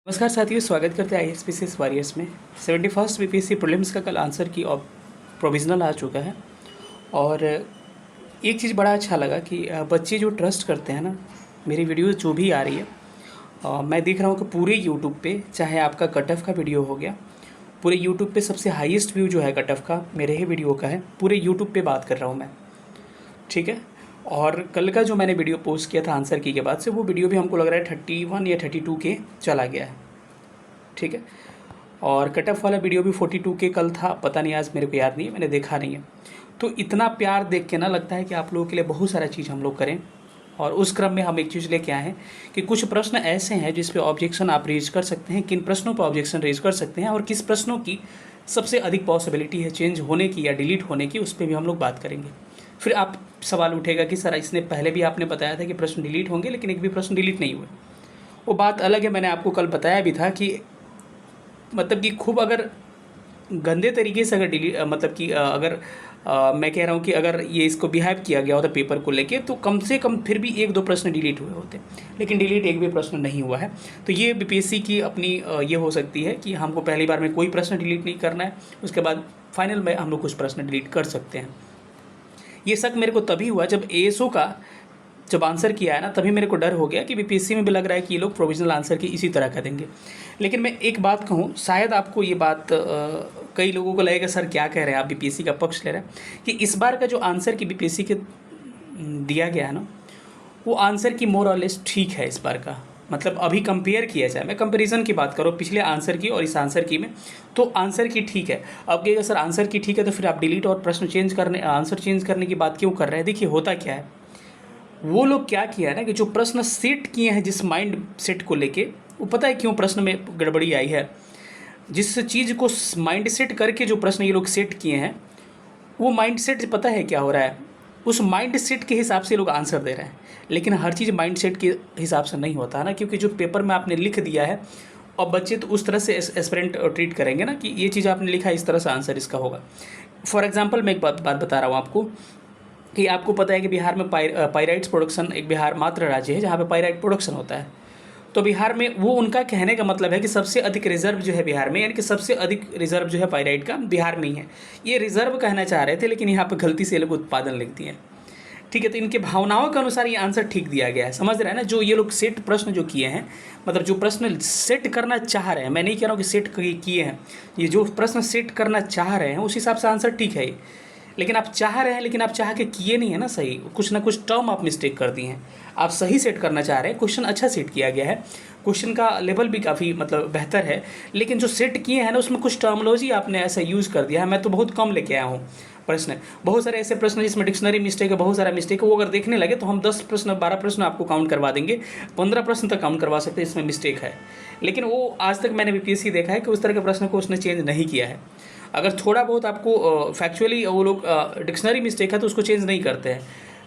नमस्कार साथियों, स्वागत करते हैं आईएसपीसीएस वॉरियर्स में। 71st बीपीएससी प्रीलिम्स का कल आंसर की और प्रोविज़नल आ चुका है। और एक चीज़ बड़ा अच्छा लगा कि बच्चे जो ट्रस्ट करते हैं ना, मेरी वीडियो जो भी आ रही है, मैं देख रहा हूँ कि पूरे यूट्यूब पे, चाहे आपका कट ऑफ का वीडियो हो गया, पूरे यूट्यूब पे सबसे हाईएस्ट व्यू जो है कट ऑफ का मेरे ही वीडियो का है। पूरे यूट्यूब पे बात कर रहा हूँ मैं, ठीक है। और कल का जो मैंने वीडियो पोस्ट किया था आंसर की के बाद से, वो वीडियो भी हमको लग रहा है 31 या 32 के चला गया है, ठीक है। और कट ऑफ वाला वीडियो भी 42 के कल था, पता नहीं, आज मेरे को याद नहीं है, मैंने देखा नहीं है। तो इतना प्यार देख के ना लगता है कि आप लोगों के लिए बहुत सारा चीज़ हम लोग करें। और उस क्रम में हम एक चीज़ लेके आए हैं कि कुछ प्रश्न ऐसे हैं जिस पे ऑब्जेक्शन आप रेज कर सकते हैं, किन प्रश्नों पर ऑब्जेक्शन रेज कर सकते हैं, और किस प्रश्नों की सबसे अधिक पॉसिबिलिटी है चेंज होने की या डिलीट होने की, उस पर भी हम लोग बात करेंगे। फिर आप सवाल उठेगा कि सर, इसने पहले भी आपने बताया था कि प्रश्न डिलीट होंगे, लेकिन एक भी प्रश्न डिलीट नहीं हुए। वो बात अलग है, मैंने आपको कल बताया भी था कि मतलब कि खूब अगर गंदे तरीके से अगर डिलीट मतलब कि अगर मैं कह रहा हूँ कि अगर ये इसको बिहेव किया गया होता पेपर को लेके, तो कम से कम फिर भी एक दो प्रश्न डिलीट हुए होते, लेकिन डिलीट एक भी प्रश्न नहीं हुआ है। तो ये बीपीएससी की अपनी ये हो सकती है कि हमको पहली बार में कोई प्रश्न डिलीट नहीं करना है, उसके बाद फाइनल में हम लोग कुछ प्रश्न डिलीट कर सकते हैं। ये शक मेरे को तभी हुआ जब एएसओ का जब आंसर किया है ना, तभी मेरे को डर हो गया कि बीपीएससी में भी लग रहा है कि ये लोग प्रोविजनल आंसर की इसी तरह कर देंगे। लेकिन मैं एक बात कहूँ, शायद आपको ये बात कई लोगों को लगेगा सर क्या कह रहे हैं आप, बीपीएससी का पक्ष ले रहे हैं, कि इस बार का जो आंसर की बीपीएससी के दिया गया है ना, वो आंसर की मोर और लेस ठीक है इस बार का। मतलब अभी कंपेयर किया जाए, मैं कंपैरिजन की बात करूँ पिछले आंसर की और इस आंसर की में, तो आंसर की ठीक है। अब कहेगा सर आंसर की ठीक है तो फिर आप डिलीट और प्रश्न चेंज करने, आंसर चेंज करने की बात क्यों कर रहे हैं। देखिए होता क्या है, वो लोग क्या किया है ना कि जो प्रश्न सेट किए हैं जिस माइंड सेट को लेके, वो पता है क्यों प्रश्न में गड़बड़ी आई है। जिस चीज़ को माइंड सेट करके जो प्रश्न ये लोग सेट किए हैं, वो माइंड सेट पता है क्या हो रहा है, उस माइंड सेट के हिसाब से लोग आंसर दे रहे हैं। लेकिन हर चीज़ माइंड सेट के हिसाब से नहीं होता है ना, क्योंकि जो पेपर में आपने लिख दिया है, और बच्चे तो उस तरह से एस्पिरेंट ट्रीट करेंगे ना कि ये चीज़ आपने लिखा है, इस तरह से आंसर इसका होगा। फॉर एग्जाम्पल मैं एक बात बता रहा हूँ आपको कि आपको पता है कि बिहार में पायराइट्स प्रोडक्शन, एक बिहार मात्र राज्य है जहाँ पे पायराइट प्रोडक्शन होता है। तो बिहार में वो, उनका कहने का मतलब है कि सबसे अधिक रिजर्व जो है बिहार में, यानी कि सबसे अधिक रिजर्व जो है पायराइट का बिहार में ही है। ये रिजर्व कहना चाह रहे थे, लेकिन यहाँ पे गलती से ये लोग उत्पादन लिख दिए। ठीक है, तो इनके भावनाओं के अनुसार ये आंसर ठीक दिया गया है, समझ रहे हैं ना। जो ये लोग सेट प्रश्न जो किए हैं, मतलब जो प्रश्न सेट करना चाह रहे हैं, मैं नहीं कह रहा हूँ कि सेट किए हैं, ये जो प्रश्न सेट करना चाह रहे हैं उस हिसाब से आंसर ठीक है। लेकिन आप चाह रहे हैं, लेकिन आप चाह के किए नहीं है ना सही, कुछ ना कुछ टर्म आप मिस्टेक कर दिए हैं। आप सही सेट करना चाह रहे हैं, क्वेश्चन अच्छा सेट किया गया है, क्वेश्चन का लेवल भी काफ़ी मतलब बेहतर है, लेकिन जो सेट किए हैं ना उसमें कुछ टर्मोलॉजी आपने ऐसा यूज़ कर दिया है। मैं तो बहुत कम लेके आया हूँ प्रश्न, बहुत सारे ऐसे प्रश्न जिसमें डिक्शनरी मिस्टेक है, बहुत सारा मिस्टेक है, वो अगर देखने लगे तो हम 10 प्रश्न 12 प्रश्न आपको काउंट करवा देंगे, 15 प्रश्न तक काउंट करवा सकते हैं इसमें मिस्टेक है। लेकिन वो आज तक मैंने बीपीएससी देखा है कि उस तरह के प्रश्न को उसने चेंज नहीं किया है। अगर थोड़ा बहुत आपको फैक्चुअली वो लोग डिक्शनरी मिस्टेक है तो उसको चेंज नहीं करते हैं।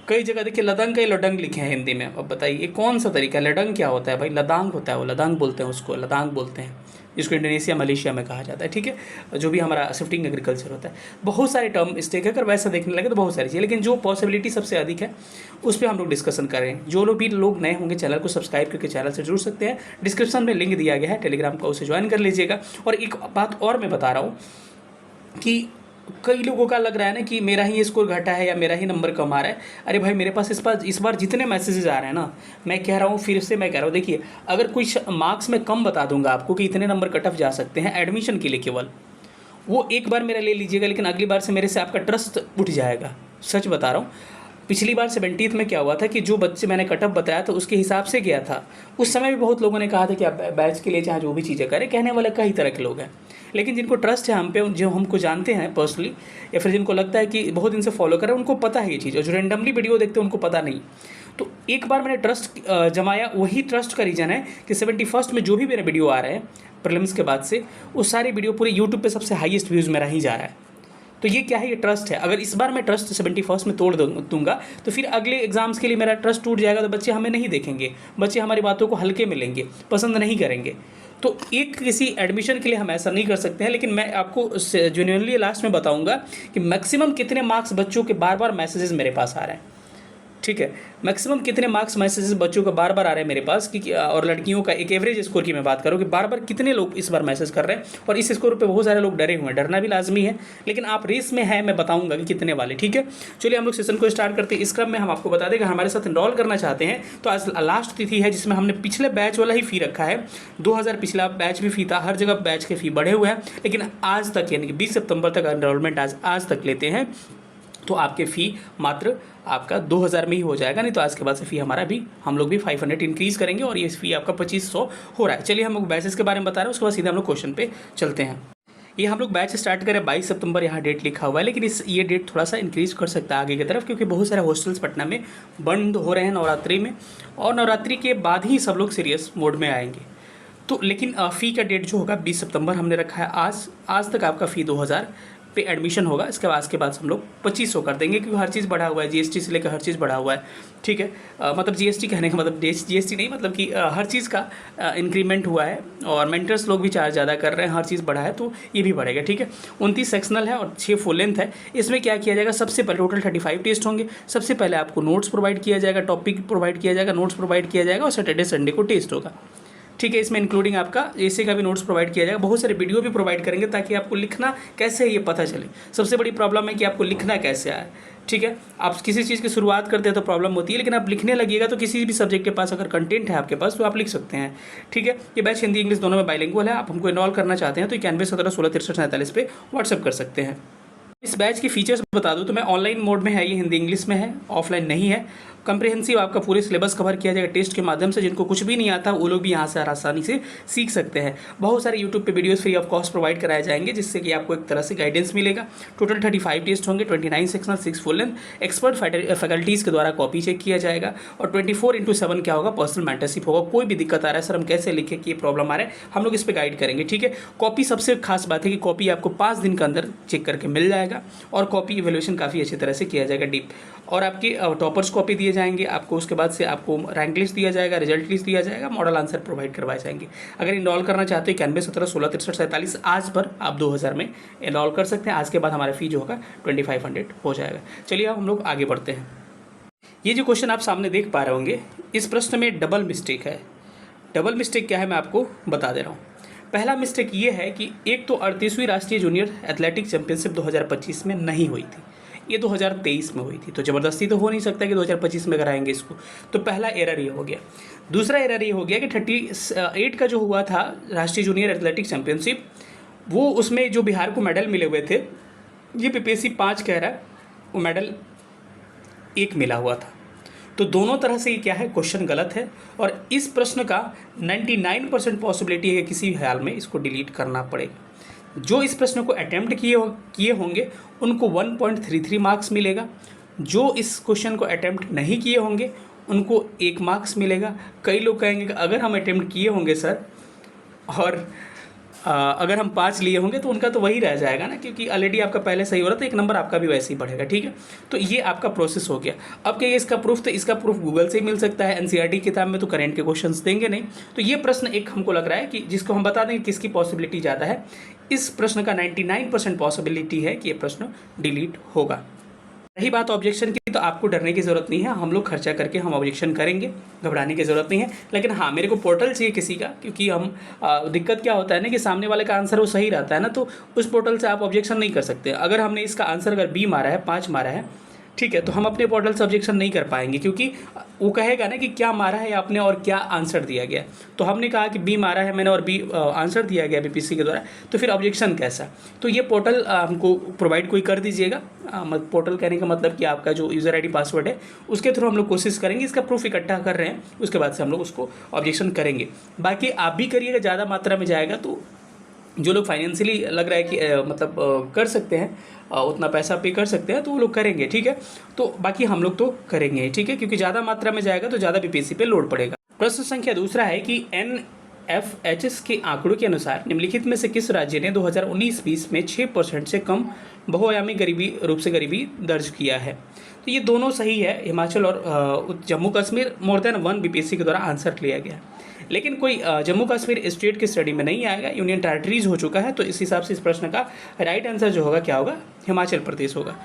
कई जगह देखिए लदंग के लडंग लिखे हैं हिंदी में। अब बताइए ये कौन सा तरीका है, लडंग क्या होता है भाई, लदांग होता है, वो लदांग बोलते हैं, उसको लदांग बोलते हैं, जिसको इंडोनेशिया मलेशिया में कहा जाता है, ठीक है, जो भी हमारा शिफ्टिंग एग्रीकल्चर होता है। बहुत सारे टर्म मिस्टेक है, अगर वैसा देखने लगे तो बहुत सारी चीज़, लेकिन जो पॉसिबिलिटी सबसे अधिक है उस पर हम लोग डिस्कशन कर रहे हैं। जो लोग भी लोग नए होंगे चैनल को सब्सक्राइब करके चैनल से जुड़ सकते हैं, डिस्क्रिप्शन में लिंक दिया गया है टेलीग्राम का, उसे ज्वाइन कर लीजिएगा। और एक बात और मैं बता रहा हूँ कि कई लोगों का लग रहा है ना कि मेरा ही स्कोर घटा है या मेरा ही नंबर कम आ रहा है। अरे भाई, मेरे पास इस बार जितने मैसेजेस आ रहे हैं ना, मैं कह रहा हूँ, फिर से मैं कह रहा हूँ, देखिए अगर कुछ मार्क्स में कम बता दूंगा आपको कि इतने नंबर कट ऑफ जा सकते हैं एडमिशन के लिए, केवल वो एक बार मेरा ले लीजिएगा, लेकिन अगली बार से मेरे से आपका ट्रस्ट उठ जाएगा। सच बता रहा हूँ। पिछली बार 70th में क्या हुआ था कि जो बच्चे मैंने कट ऑफ बताया था उसके हिसाब से गया था। उस समय भी बहुत लोगों ने कहा था कि आप बैच के लिए चाहे जो भी चीज़ें करें, कहने वाले कई तरह के लोग हैं। लेकिन जिनको ट्रस्ट है हम पे, जो हमको जानते हैं पर्सनली, या फिर जिनको लगता है कि बहुत दिन से फॉलो कर रहे हैं, उनको पता है ये चीज़, और जो रेंडमली वीडियो देखते हैं उनको पता नहीं। तो एक बार मैंने ट्रस्ट जमाया, वही ट्रस्ट का रीज़न है कि 71st में जो भी मेरे वीडियो आ रहे हैं प्रीलिम्स के बाद से, वो सारे वीडियो पूरे यूट्यूब पे सबसे हाईएस्ट व्यूज़ मेरा ही जा रहा है। तो ये क्या है, ये ट्रस्ट है। अगर इस बार मैं ट्रस्ट 71st में तोड़ दूंगा तो फिर अगले एग्जाम्स के लिए मेरा ट्रस्ट टूट जाएगा, तो बच्चे हमें नहीं देखेंगे, बच्चे हमारी बातों को हल्के में लेंगे, पसंद नहीं करेंगे। तो एक किसी एडमिशन के लिए हम ऐसा नहीं कर सकते हैं। लेकिन मैं आपको जेन्युइनली लास्ट में बताऊंगा कि मैक्सिमम कितने मार्क्स बच्चों के बार बार मैसेजेस मेरे पास आ रहे हैं, ठीक है। मैक्सिमम कितने मार्क्स मैसेजेस बच्चों को बार बार आ रहे हैं मेरे पास कि और लड़कियों का एक एवरेज स्कोर की मैं बात करूँ कि बार बार कितने लोग इस बार मैसेज कर रहे हैं, और इस स्कोर पे बहुत सारे लोग डरे हुए हैं। डरना भी लाजमी है, लेकिन आप रेस में है, मैं बताऊंगा कि कितने वाले। ठीक है, चलिए हम लोग सेशन को स्टार्ट करते हैं। इस क्रम में हम आपको बता दें कि हमारे साथ इनरोल करना चाहते हैं तो आज लास्ट तिथि है जिसमें हमने पिछले बैच वाला ही फ़ी रखा है। 2000 पिछला बैच भी फ़ी था, हर जगह बैच के फ़ी बढ़े हुए हैं, लेकिन आज तक यानी कि 20 सितंबर तक एनरोलमेंट आज तक लेते हैं तो आपके फ़ी मात्र आपका 2000 में ही हो जाएगा। नहीं तो आज के बाद से फ़ी हमारा भी हम लोग भी 500 इंक्रीज़ करेंगे और ये फ़ी आपका 2500 हो रहा है। चलिए हम लोग बैचेस के बारे में बता रहे हैं, उसके बाद सीधे हम लोग क्वेश्चन पे चलते हैं। ये हम लोग बैच स्टार्ट करें 22 सितंबर, यहाँ डेट लिखा हुआ है, लेकिन ये डेट थोड़ा सा इंक्रीज़ कर सकता है आगे की तरफ, क्योंकि बहुत सारे हॉस्टल्स पटना में बंद हो रहे हैं नवरात्रि में, और नवरात्रि के बाद ही सब लोग सीरियस मोड में आएंगे। तो लेकिन फ़ी का डेट जो होगा 20 सितंबर हमने रखा है। आज तक आपका फ़ी 2000 पे एडमिशन होगा। इसके बाद हम लोग 2500 कर देंगे, क्योंकि हर चीज़ बढ़ा हुआ है, जीएसटी से लेकर हर चीज़ बढ़ा हुआ है। ठीक है, मतलब जीएसटी कहने का मतलब जीएसटी नहीं, मतलब कि हर चीज़ का इंक्रीमेंट हुआ है, और मेंटर्स लोग भी चार्ज ज़्यादा कर रहे हैं, हर चीज़ बढ़ा है तो ये भी बढ़ेगा। ठीक है, 29 सेक्शनल है और 6 फुल लेंथ है। इसमें क्या किया जाएगा, सबसे पहले टोटल 35 टेस्ट होंगे। सबसे पहले आपको नोट्स प्रोवाइड किया जाएगा, टॉपिक प्रोवाइड किया जाएगा, नोट्स प्रोवाइड किया जाएगा, और सैटरडे संडे को टेस्ट होगा। ठीक है, इसमें इंक्लूडिंग आपका एसे का भी नोट्स प्रोवाइड किया जाएगा। बहुत सारे वीडियो भी प्रोवाइड करेंगे ताकि आपको लिखना कैसे है ये पता चले। सबसे बड़ी प्रॉब्लम है कि आपको लिखना कैसे आए। ठीक है, आप किसी चीज़ की शुरुआत करते हैं तो प्रॉब्लम होती है, लेकिन आप लिखने लगिएगा तो किसी भी सब्जेक्ट के पास अगर कंटेंट है आपके पास तो आप लिख सकते हैं। ठीक है, ये बैच हिंदी इंग्लिश दोनों में बाइलिंगुअल है। आप हमको इनरोल करना चाहते हैं तो 91 17 16 63 47 पे व्हाट्सअप कर सकते हैं। इस बैच की फीचर्स बता दूं तो मैं ऑनलाइन मोड में है, ये हिंदी इंग्लिश में है, ऑफलाइन नहीं है। कम्प्रिहेंसिव आपका पूरे सिलेबस कवर किया जाएगा टेस्ट के माध्यम से। जिनको कुछ भी नहीं आता वो लोग भी यहाँ से आसानी से सीख सकते हैं। बहुत सारे यूट्यूब पे videos free of cost provide कराए जाएंगे, जिससे कि आपको एक तरह से गाइडेंस मिलेगा। टोटल 35 टेस्ट होंगे, 29 sectional, 6 full length. Expert faculties के द्वारा कॉपी चेक किया जाएगा, और 24/7 क्या होगा, पर्सनल मेंटरशिप होगा। कोई भी दिक्कत आ रहा है, सर हम कैसे लिखें कि ये प्रॉब्लम आ रहा है, हम लोग इस पर गाइड करेंगे। ठीक है, कॉपी सबसे खास बात है कि कॉपी आपको 5 दिन के अंदर चेक करके मिल जाएगा, और कॉपी इवैल्यूएशन काफ़ी अच्छी तरह से किया जाएगा डीप, और आपके टॉपर्स कॉपी दिए जाएंगे आपको। उसके बाद से आपको रैंक लिस्ट दिया जाएगा, रिजल्ट लिस्ट दिया जाएगा, मॉडल आंसर प्रोवाइड करवाए जाएंगे। अगर इनरोल करना चाहते हो 91 17 16 63 47 आज पर आप 2000 में इनरोल कर सकते हैं। आज के बाद हमारा फी जो होगा 2500 हो जाएगा। चलिए अब हम लोग आगे बढ़ते हैं। ये जो क्वेश्चन आप सामने देख पा रहे होंगे, इस प्रश्न में डबल मिस्टेक है। डबल मिस्टेक क्या है मैं आपको बता दे रहा हूँ। पहला मिस्टेक ये है कि एक तो 38वीं राष्ट्रीय जूनियर एथलेटिक चैंपियनशिप 2025 में नहीं हुई थी, ये 2023 में हुई थी। तो ज़बरदस्ती तो हो नहीं सकता कि 2025 में कराएंगे इसको। तो पहला एरर ये हो गया। दूसरा एरर ये हो गया कि 38 का जो हुआ था राष्ट्रीय जूनियर एथलेटिक चैंपियनशिप, वो उसमें जो बिहार को मेडल मिले हुए थे, ये पीपीएससी 5 कह रहा है वो मेडल 1 मिला हुआ था। तो दोनों तरह से ये क्या है, क्वेश्चन गलत है, और इस प्रश्न का 99% पॉसिबिलिटी है कि किसी भी हाल में इसको डिलीट करना पड़ेगा। जो इस प्रश्न को अटैम्प्ट किए होंगे उनको 1.33 मार्क्स मिलेगा। जो इस क्वेश्चन को अटैम्प्ट नहीं किए होंगे उनको 1 मार्क्स मिलेगा। कई लोग कहेंगे कि अगर हम अटैम्प्ट किए होंगे सर और अगर हम 5 लिए होंगे तो उनका तो वही रह जाएगा ना, क्योंकि ऑलरेडी आपका पहले सही हो रहा था, 1 नंबर आपका भी वैसे ही बढ़ेगा। ठीक है, तो ये आपका प्रोसेस हो गया। अब क्या इसका प्रूफ, तो इसका प्रूफ गूगल से ही मिल सकता है। एनसीईआरटी किताब में तो करेंट के क्वेश्चंस देंगे नहीं। तो ये प्रश्न एक हमको लग रहा है कि जिसको हम बता देंगे किसकी पॉसिबिलिटी ज़्यादा है, इस प्रश्न का 99% पॉसिबिलिटी है कि ये प्रश्न डिलीट होगा। रही बात ऑब्जेक्शन की, तो आपको डरने की ज़रूरत नहीं है, हम लोग खर्चा करके हम ऑब्जेक्शन करेंगे, घबराने की ज़रूरत नहीं है। लेकिन हाँ, मेरे को पोर्टल चाहिए किसी का, क्योंकि हम दिक्कत क्या होता है ना कि सामने वाले का आंसर वो सही रहता है ना, तो उस पोर्टल से आप ऑब्जेक्शन नहीं कर सकते। अगर हमने इसका आंसर अगर बी मारा है, 5 मारा है, ठीक है, तो हम अपने पोर्टल से ऑब्जेक्शन नहीं कर पाएंगे, क्योंकि वो कहेगा ना कि क्या मारा है आपने और क्या आंसर दिया गया। तो हमने कहा कि बी मारा है मैंने और बी आंसर दिया गया बीपीएससी के द्वारा, तो फिर ऑब्जेक्शन कैसा। तो ये पोर्टल हमको प्रोवाइड कोई कर दीजिएगा। पोर्टल कहने का मतलब कि आपका जो यूज़र आईडी पासवर्ड है उसके थ्रू हम लोग कोशिश करेंगे, इसका प्रूफ इकट्ठा कर रहे हैं, उसके बाद से हम लोग उसको ऑब्जेक्शन करेंगे। बाकी आप भी करिएगा, ज़्यादा मात्रा में जाएगा तो जो लोग फाइनेंशियली लग रहा है कि मतलब कर सकते हैं, उतना पैसा पे कर सकते हैं, तो वो लोग करेंगे। ठीक है, तो बाकी हम लोग तो करेंगे। ठीक है, क्योंकि ज़्यादा मात्रा में जाएगा तो ज़्यादा बीपीएससी पे लोड पड़ेगा। प्रश्न संख्या दूसरा है कि NFHS के आंकड़ों के अनुसार निम्नलिखित में से किस राज्य ने 2019-20 में 6% से कम बहुआयामी रूप से गरीबी दर्ज किया है। तो ये दोनों सही है, हिमाचल और Jammu Kashmir. More than 1 BPSC के द्वारा आंसर लिया गया। लेकिन कोई जम्मू कश्मीर स्टेट की स्टडी में नहीं आएगा, यूनियन टेरिटरीज हो चुका है। तो इस हिसाब से इस प्रश्न का राइट आंसर जो होगा क्या होगा, हिमाचल प्रदेश होगा।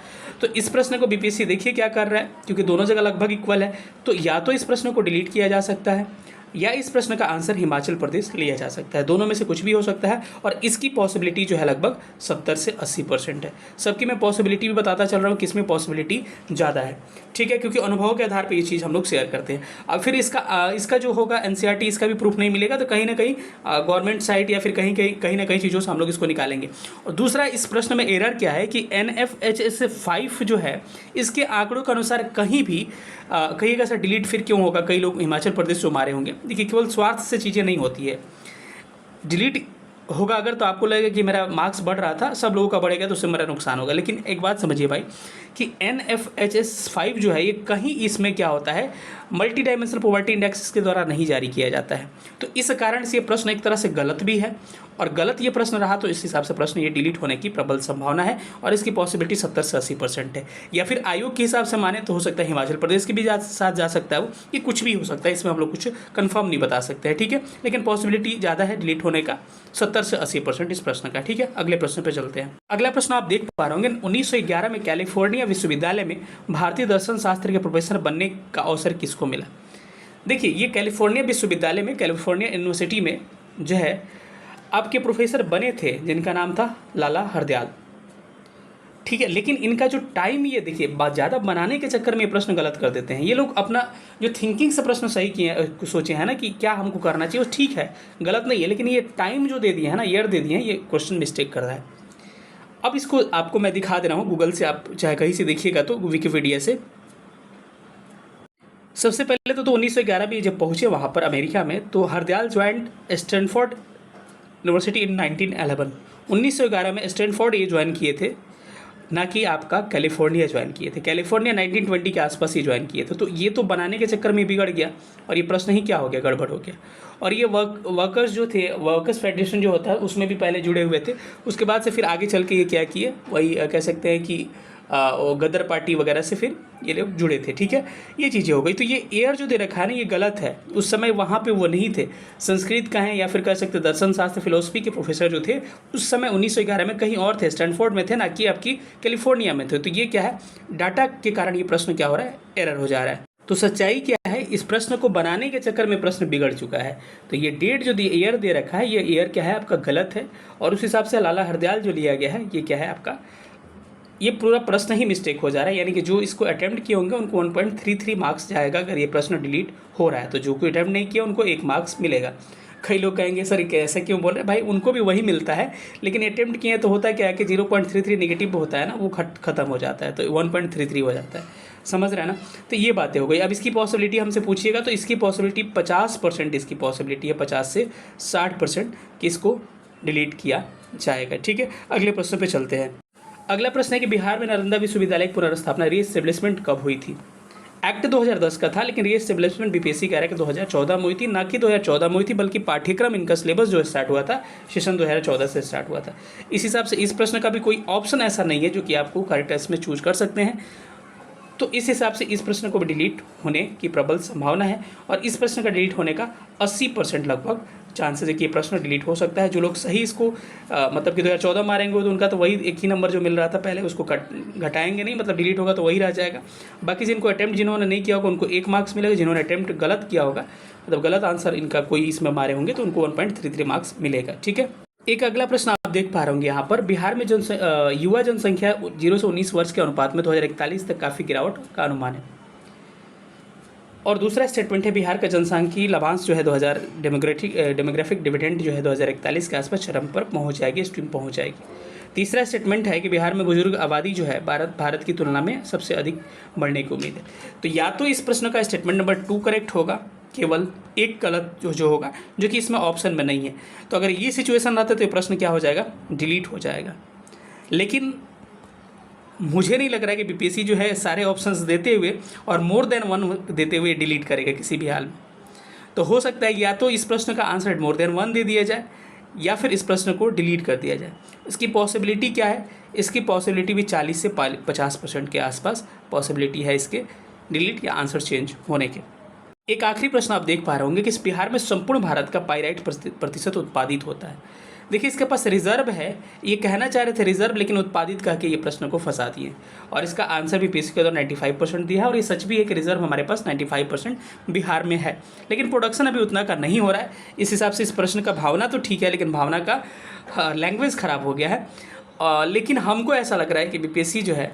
तो इस प्रश्न को बीपीएससी देखिए क्या कर रहा है, क्योंकि दोनों जगह लगभग इक्वल है, तो या तो इस प्रश्न को डिलीट किया जा सकता है या इस प्रश्न का आंसर हिमाचल प्रदेश लिया जा सकता है, दोनों में से कुछ भी हो सकता है। और इसकी पॉसिबिलिटी जो है लगभग 70 से 80% है। सबकी मैं पॉसिबिलिटी भी बताता चल रहा हूँ किसमें पॉसिबिलिटी ज़्यादा है, ठीक है, क्योंकि अनुभव के आधार पर ये चीज़ हम लोग शेयर करते हैं। अब फिर इसका जो होगा एनसीईआरटी, इसका भी प्रूफ नहीं मिलेगा, तो कहीं ना कहीं गवर्नमेंट साइट या फिर कहीं ना कहीं चीज़ों से हम लोग इसको निकालेंगे। और दूसरा, इस प्रश्न में एरर क्या है कि NFHS 5 जो है इसके आंकड़ों के अनुसार कहीं भी कहीं ऐसा डिलीट फिर क्यों होगा, कई लोग हिमाचल प्रदेश से मारे होंगे। देखिए, केवल स्वार्थ से चीज़ें नहीं होती है। डिलीट होगा अगर तो आपको लगेगा कि मेरा मार्क्स बढ़ रहा था, सब लोगों का बढ़ेगा तो उससे मेरा नुकसान होगा। लेकिन एक बात समझिए भाई कि NFHS 5 जो है ये कहीं इसमें क्या होता है, मल्टी डायमेंशनल पॉवर्टी इंडेक्स के द्वारा नहीं जारी किया जाता है। तो इस कारण से ये प्रश्न एक तरह से गलत भी है, और गलत ये प्रश्न रहा तो इस हिसाब से प्रश्न ये डिलीट होने की प्रबल संभावना है, और इसकी पॉसिबिलिटी 70 से 80% है। या फिर आयोग के हिसाब से माने तो हो सकता है हिमाचल प्रदेश के भी साथ जा सकता है वो, ये कुछ भी हो सकता है, इसमें हम लोग कुछ कंफर्म नहीं बता सकते हैं, ठीक है। लेकिन पॉसिबिलिटी ज़्यादा है डिलीट होने का, 70 से 80% इस प्रश्न का, ठीक है। अगले प्रश्न पे चलते हैं। अगला प्रश्न आप देख पा रहे होंगे, 1911 में कैलिफोर्निया विश्वविद्यालय में भारतीय दर्शन शास्त्र के प्रोफेसर बनने का अवसर किसको मिला। देखिए, ये कैलिफोर्निया विश्वविद्यालय में, कैलिफोर्निया यूनिवर्सिटी में जो है आपके प्रोफेसर बने थे जिनका नाम था लाला हरदयाल, ठीक है। लेकिन इनका जो टाइम, ये देखिए ज़्यादा बनाने के चक्कर में ये प्रश्न गलत कर देते हैं ये लोग। अपना जो थिंकिंग से प्रश्न सही किए, सोचे हैं ना कि क्या हमको करना चाहिए, वो ठीक है, गलत नहीं है, लेकिन ये टाइम जो दे दिए हैं ना, ईयर दे दिए हैं, ये क्वेश्चन मिस्टेक कर रहा है। अब इसको आपको मैं दिखा दे रहा हूँ, गूगल से आप चाहे कहीं से देखिएगा तो, विकिपीडिया से। सबसे पहले तो 1911 में जब पहुँचे वहाँ पर अमेरिका में, तो हरदयाल ज्वाइंट स्टैनफोर्ड यूनिवर्सिटी इन 1911। 1911 में स्टैनफोर्ड ये ज्वाइन किए थे, ना कि आपका कैलिफोर्निया ज्वाइन किए थे। कैलिफोर्निया 1920 के आसपास ही ज्वाइन किए थे। तो ये तो बनाने के चक्कर में बिगड़ गया, और ये प्रश्न ही क्या हो गया, गड़बड़ हो गया। और ये वर्कर्स जो थे, वर्कर्स फेडरेशन जो होता है उसमें भी पहले जुड़े हुए थे। उसके बाद से फिर आगे चल के ये क्या किए, वही कह सकते हैं कि गदर पार्टी वगैरह से फिर ये लोग जुड़े थे, ठीक है। ये चीज़ें हो गई। तो ये एयर जो दे रखा है ना, ये गलत है। उस समय वहाँ पे वो नहीं थे, संस्कृत का है या फिर कह सकते दर्शन शास्त्र फिलोसफी के प्रोफेसर जो थे उस समय 1911 में कहीं और थे, स्टैनफोर्ड में थे, ना कि आपकी कैलिफोर्निया में थे। तो ये क्या है, डाटा के कारण ये प्रश्न क्या हो रहा है, एरर हो जा रहा है। तो सच्चाई क्या है, इस प्रश्न को बनाने के चक्कर में प्रश्न बिगड़ चुका है। तो ये डेट जो ईयर दे रखा है, ये ईयर क्या है आपका गलत है, और उस हिसाब से लाला हरदयाल जो लिया गया है ये क्या है आपका, ये पूरा प्रश्न ही मिस्टेक हो जा रहा है। यानी कि जो इसको अटेम्प्ट किए होंगे उनको 1.33 मार्क्स जाएगा अगर ये प्रश्न डिलीट हो रहा है। तो जो कोई अटेम्प्ट नहीं किया उनको 1 मार्क्स मिलेगा। कई लोग कहेंगे सर कैसे क्यों बोल रहे हैं, भाई उनको भी वही मिलता है, लेकिन अटेम्प्ट किए तो होता क्या है कि 0.33 नेगेटिव होता है ना, वो खत्म हो जाता है, तो 1.33 हो जाता है, समझ रहे हैं ना। तो ये बातें हो गई। अब इसकी पॉसिबिलिटी हमसे पूछिएगा तो इसकी पॉसिबिलिटी 50% इसकी पॉसिबिलिटी है, 50 से 60% कि इसको डिलीट किया जाएगा, ठीक है। अगले प्रश्न पे चलते हैं। अगला प्रश्न है कि बिहार में नालंदा विश्वविद्यालय की पुनर्स्थापना, रीएस्टेब्लिशमेंट कब हुई थी। एक्ट 2010 का था, लेकिन रीएस्टेब्लिशमेंट बीपीएससी कह रहा है कि 2014 में हुई थी, ना कि 2014 में हुई थी, बल्कि पाठ्यक्रम इनका सिलेबस जो स्टार्ट हुआ था सेशन 2014 से स्टार्ट हुआ था। इस हिसाब से इस प्रश्न का भी कोई ऑप्शन ऐसा नहीं है जो कि आपको करेक्ट इसमें चूज कर सकते हैं। तो इस हिसाब से इस प्रश्न को भी डिलीट होने की प्रबल संभावना है, और इस प्रश्न का डिलीट होने का 80% लगभग चांसेस है कि ये प्रश्न डिलीट हो सकता है। जो लोग सही इसको मतलब कि 2014 मारेंगे तो उनका तो वही एक ही नंबर जो मिल रहा था पहले, उसको घटाएंगे नहीं, मतलब डिलीट होगा तो वही रह जाएगा। बाकी जिनको अटैम्प्ट जिन्होंने नहीं किया होगा उनको 1 मार्क्स मिलेगा, जिन्होंने अटैम्प्ट गलत किया होगा, मतलब गलत आंसर इनका कोई इसमें मारे होंगे तो उनको 1.33 मार्क्स मिलेगा, ठीक है। एक अगला प्रश्न आप देख पा रहे होंगे यहाँ पर, बिहार में युवा जनसंख्या 0 से 19 वर्ष के अनुपात में 2041 तक काफ़ी गिरावट का अनुमान है। और दूसरा स्टेटमेंट है बिहार का जनसांख्यिकीय लाभांश जो है 2000 डेमोग्राफिक डिविडेंड जो है 2041 के आसपास चरम पर पहुँच जाएगी, स्ट्रीम पहुँच जाएगी। तीसरा स्टेटमेंट है कि बिहार में बुजुर्ग आबादी जो है भारत की तुलना में सबसे अधिक बढ़ने की उम्मीद है। तो या तो इस प्रश्न का स्टेटमेंट नंबर 2 करेक्ट होगा, केवल एक गलत जो होगा, जो कि इसमें ऑप्शन में नहीं है। तो अगर ये सिचुएशन रहता तो ये प्रश्न क्या हो जाएगा, डिलीट हो जाएगा। लेकिन मुझे नहीं लग रहा है कि बीपीएससी जो है सारे ऑप्शंस देते हुए और मोर देन 1 देते हुए डिलीट करेगा किसी भी हाल में। तो हो सकता है या तो इस प्रश्न का आंसर मोर देन 1 दे दिया जाए, या फिर इस प्रश्न को डिलीट कर दिया जाए। इसकी पॉसिबिलिटी क्या है, इसकी पॉसिबिलिटी भी 40 से 50% के आसपास पॉसिबिलिटी है इसके डिलीट या आंसर चेंज होने के। एक आखिरी प्रश्न आप देख पा रहे होंगे कि इस बिहार में संपूर्ण भारत का पाइराइट प्रतिशत उत्पादित होता है। देखिए इसके पास रिजर्व है, ये कहना चाह रहे थे रिजर्व, लेकिन उत्पादित कह के ये प्रश्न को फंसा दिए और इसका आंसर भी पीसी के द्वारा 95% दिया है। और ये सच भी है कि रिजर्व हमारे पास 95% बिहार में है, लेकिन प्रोडक्शन अभी उतना का नहीं हो रहा है। इस हिसाब से इस प्रश्न का भावना तो ठीक है, लेकिन भावना का लैंग्वेज ख़राब हो गया है। लेकिन हमको ऐसा लग रहा है कि बीपीएससी जो है,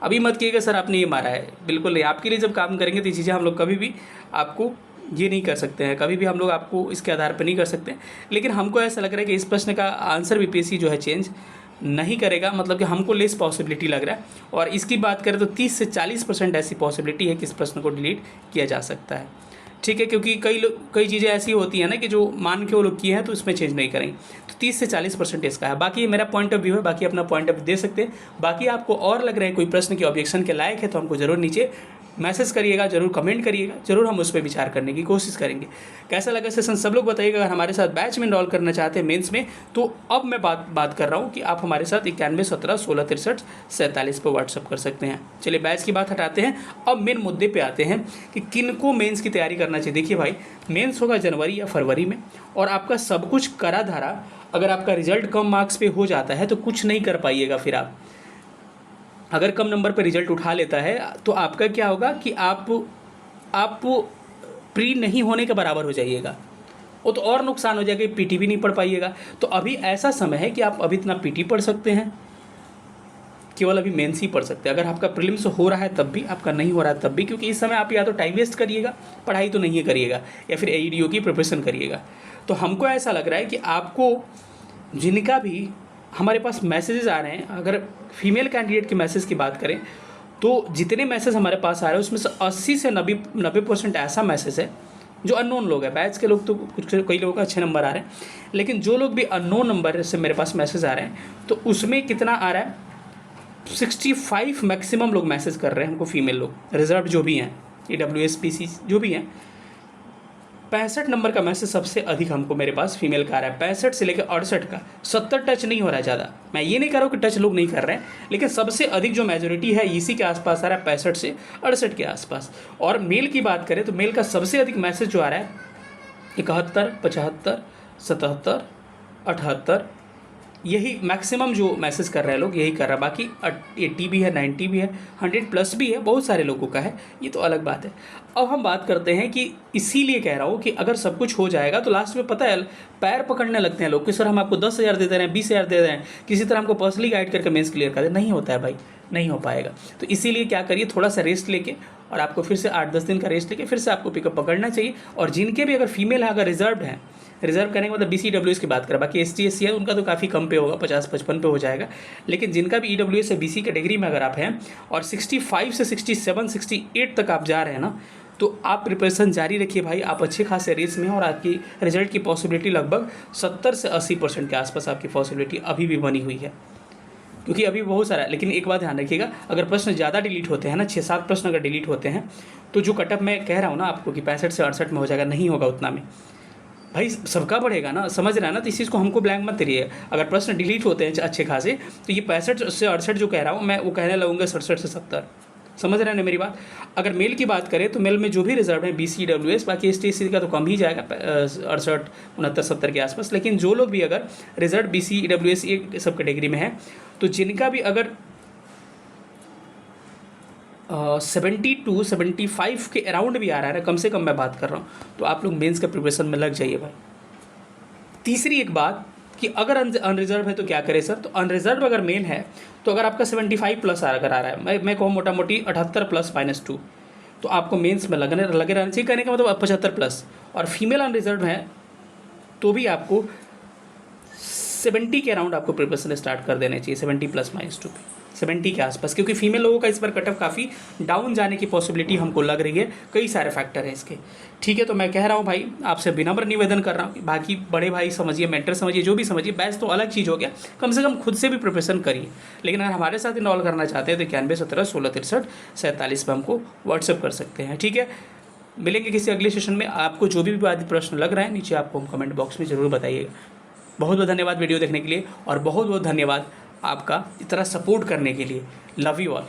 अभी मत कहिएगा सर आपने ये मारा है, बिल्कुल नहीं। आपके लिए जब काम करेंगे तो ये चीज़ें हम लोग कभी भी आपको ये नहीं कर सकते हैं, कभी भी हम लोग आपको इसके आधार पर नहीं कर सकते। लेकिन हमको ऐसा लग रहा है कि इस प्रश्न का आंसर बीपीएससी जो है चेंज नहीं करेगा, मतलब कि हमको लेस पॉसिबिलिटी लग रहा है। और इसकी बात करें तो 30 से 40% ऐसी पॉसिबिलिटी है कि इस प्रश्न को डिलीट किया जा सकता है, ठीक है। क्योंकि कई चीज़ें ऐसी होती हैं ना कि जो मान के वो लोग किए हैं तो इसमें चेंज नहीं करेंगे। तो 30 से 40% इसका है। बाकी ये मेरा पॉइंट ऑफ व्यू है, बाकी अपना पॉइंट ऑफ व्यू दे सकते हैं। बाकी आपको और लग रहा है कोई प्रश्न की ऑब्जेक्शन के लायक है तो हमको ज़रूर नीचे मैसेज करिएगा, जरूर कमेंट करिएगा, जरूर हम उस पर विचार करने की कोशिश करेंगे। कैसा लगा सेशन सब लोग बताइएगा। अगर हमारे साथ बैच में इनरोल करना चाहते हैं मेंस में, तो अब मैं बात कर रहा हूँ कि आप हमारे साथ 91 17 16 63 47 पर व्हाट्सअप कर सकते हैं। चलिए बैच की बात हटाते हैं, अब मेन मुद्दे पे आते हैं कि किन को मेंस की तैयारी करना चाहिए। देखिए भाई, मेंस होगा जनवरी या फरवरी में, और आपका सब कुछ करा धरा, अगर आपका रिजल्ट कम मार्क्स पे हो जाता है तो कुछ नहीं कर पाइएगा। फिर आप अगर कम नंबर पर रिजल्ट उठा लेता है तो आपका क्या होगा कि आप प्री नहीं होने के बराबर हो जाइएगा, वो तो और नुकसान हो जाएगा, पीटी भी नहीं पढ़ पाइएगा। तो अभी ऐसा समय है कि आप अभी इतना पीटी पढ़ सकते हैं, केवल अभी मेंस ही पढ़ सकते हैं। अगर आपका प्रीलिम्स हो रहा है तब भी, आपका नहीं हो रहा है तब भी, क्योंकि इस समय आप या तो टाइम वेस्ट करिएगा, पढ़ाई तो नहीं करिएगा, या फिर एईडीओ की प्रिपरेशन करिएगा। तो हमको ऐसा लग रहा है कि आपको जिनका भी हमारे पास मैसेजेस आ रहे हैं, अगर फीमेल कैंडिडेट के मैसेज की बात करें तो जितने मैसेज हमारे पास आ रहे हैं उसमें से 80 से 90% ऐसा मैसेज है जो अननोन लोग हैं। बैच के लोग तो कुछ कई लोगों का अच्छे नंबर आ रहे हैं, लेकिन जो लोग भी अननोन नंबर से मेरे पास मैसेज आ रहे हैं तो उसमें कितना आ रहा है, 65 मैक्सिमम लोग मैसेज कर रहे हैं हमको, फीमेल लोग, रिजर्व जो भी हैं, EWS PC जो भी हैं। 65 नंबर का मैसेज सबसे अधिक हमको मेरे पास फीमेल का आ रहा है, 65 से लेकर 68 का। 70 टच नहीं हो रहा है ज़्यादा, मैं ये नहीं कह रहा हूँ कि टच लोग नहीं कर रहे हैं, लेकिन सबसे अधिक जो मेजोरिटी है इसी के आसपास आ रहा है, 65 से 68 के आसपास। और मेल की बात करें तो मेल का सबसे अधिक मैसेज जो आ रहा है 71, 75, 77, 78, यही मैक्सिमम जो मैसेज कर रहे हैं लोग, यही कर रहा है। बाकी 80 भी है, 90 भी है, 100+ भी है, बहुत सारे लोगों का है, ये तो अलग बात है। अब हम बात करते हैं कि इसीलिए कह रहा हूँ कि अगर सब कुछ हो जाएगा तो लास्ट में पता है पैर पकड़ने लगते हैं लोग कि सर हम आपको 10,000 दे दे रहे हैं, 20,000 दे रहे हैं, किसी तरह हमको पर्सनली गाइड करके मेंस क्लियर कर दे। नहीं होता है भाई, नहीं हो पाएगा। तो इसीलिए क्या करिए, थोड़ा सा रेस्ट लेके, और आपको फिर से 8-10 दिन का रेस्ट लेके फिर से आपको पिकअप पकड़ना चाहिए। और जिनके भी अगर फीमेल है, अगर रिजर्व है, रिजर्व करने के मतलब BC-EWS की बात करें, बाकी ST SC है उनका तो काफ़ी कम पे होगा, 50-55 पे हो जाएगा। लेकिन जिनका भी EWS है, BC कैटेगरी में अगर आप हैं और 65 से 67 68 तक आप जा रहे हैं ना, तो आप प्रिपरेशन जारी रखिए भाई। आप अच्छे खासे रेस में हैं और आपकी रिजल्ट की पॉसिबिलिटी लगभग 70 से 80% के आसपास आपकी पॉसिबिलिटी अभी भी बनी हुई है, क्योंकि अभी बहुत सारा। लेकिन एक बात ध्यान रखिएगा, अगर प्रश्न ज़्यादा डिलीट होते हैं ना, 6-7 प्रश्न अगर डिलीट होते हैं तो जो कटअप मैं कह रहा हूँ ना आपको कि 65 से 68 में हो जाएगा, नहीं होगा उतना में भाई, सबका बढ़ेगा ना, समझ रहा है ना। तो इस चीज़ को हमको ब्लैंक मत करिए। अगर प्रश्न डिलीट होते हैं अच्छे खासे, तो ये 65 से 68 जो कह रहा हूँ मैं, वो कहने लगूंगा 67 से 70। समझ रहे हैं ना मेरी बात। अगर मेल की बात करें तो मेल में जो भी रिजर्व है BC-EWS, बाकी ST SC का तो कम ही जाएगा, 68 69 70 के आसपास। लेकिन जो लोग भी अगर रिजर्व BC-EWS ये सब कैटेगरी में है, तो जिनका भी अगर 70-75 के अराउंड भी आ रहा है ना, कम से कम मैं बात कर रहा हूँ, तो आप लोग मेंस के प्रिपरेशन में लग जाइए भाई। तीसरी एक बात कि अगर अनरिजर्व है तो क्या करें सर, तो अनरिजर्व अगर मेल है तो अगर आपका 75+ अगर आ रहा है, मैं कहूँ मोटा मोटी 78+ -2, तो आपको मेंस में लगे रहना चाहिए। कहने का मतलब 75+। और फीमेल अनरिजर्व है तो भी आपको 70 के अराउंड आपको प्रिपरेशन स्टार्ट कर देना चाहिए, 70+ -2 पे, 70 के आसपास, क्योंकि फीमेल लोगों का इस बार कटअप काफ़ी डाउन जाने की पॉसिबिलिटी हमको लग रही है। कई सारे फैक्टर हैं इसके, ठीक है। तो मैं कह रहा हूँ भाई, आपसे विनम्र निवेदन कर रहा हूँ कि बाकी बड़े भाई समझिए, मेंटर समझिए, जो भी समझिए, बैच तो अलग चीज़ हो गया, कम से कम खुद से भी प्रिपरेशन करिए। लेकिन अगर हमारे साथ इन्वॉल्व करना चाहते हैं तो 91 17 16 63 47 पर हमको व्हाट्सअप कर सकते हैं, ठीक है। मिलेंगे किसी अगले सेशन में। आपको जो भी आदि प्रश्न लग रहे हैं नीचे आपको कमेंट बॉक्स में ज़रूर बताइएगा। बहुत बहुत धन्यवाद वीडियो देखने के लिए, और बहुत बहुत धन्यवाद आपका इतना सपोर्ट करने के लिए। Love you all.